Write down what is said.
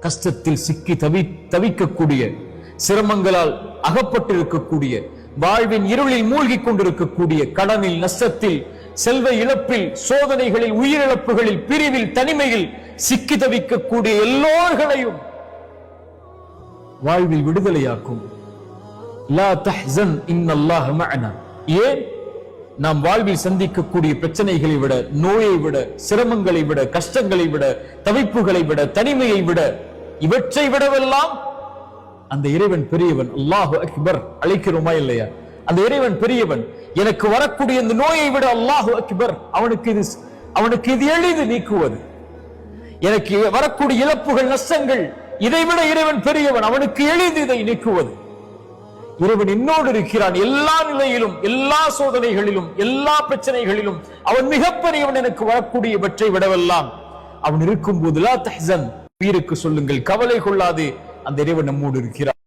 கஷ்டத்தில் சிக்கி தவிக்கக்கூடிய, சிரமங்களால் அகப்பட்டிருக்கக்கூடிய, வாழ்வின் இருளில் மூழ்கி கொண்டிருக்கக்கூடிய, கடனில், நஷ்டத்தில், செல்வ இழப்பில், சோதனைகளில், உயிரிழப்புகளில், பிரிவில், தனிமையில் சிக்கி தவிக்கக்கூடிய எல்லோர்களையும் வாழ்வில் விடுதலையாக்கும். லா தஹ்சன் இன்னல்லாஹ மஅனா. ஏன்? நாம் வாழ்வில் சந்திக்கக்கூடிய பிரச்சனைகளை விட, நோயை விட, சிரமங்களை விட, கஷ்டங்களை விட, தவிப்புகளை விட, தனிமையை விட, இவற்றை விடவெல்லாம் அந்த இறைவன் பெரியவன். அல்லாஹு அக்பர் அழைக்கிறோமா இல்லையா? அந்த இறைவன் பெரியவன். எனக்கு வரக்கூடிய இந்த நோயை விட அல்லாஹு அக்பர், அவனுக்கு இது எளிது நீக்குவது. எனக்கு வரக்கூடிய இழப்புகள், நஷ்டங்கள், இதை விட இறைவன் பெரியவன், அவனுக்கு எளிது இதை நீக்குவது. இறைவன் என்னோடு இருக்கிறான் எல்லா நிலையிலும், எல்லா சோதனைகளிலும், எல்லா பிரச்சனைகளிலும். அவன் மிகப்பெரியவன். எனக்கு வரக்கூடிய இவற்றை விடவெல்லாம் அவன் இருக்கும் போது லா தஹ்சன், உயிருக்கு சொல்லுங்கள், கவலை கொள்ளாதே, அந்த இறைவன் நம்மோடு இருக்கிறான்.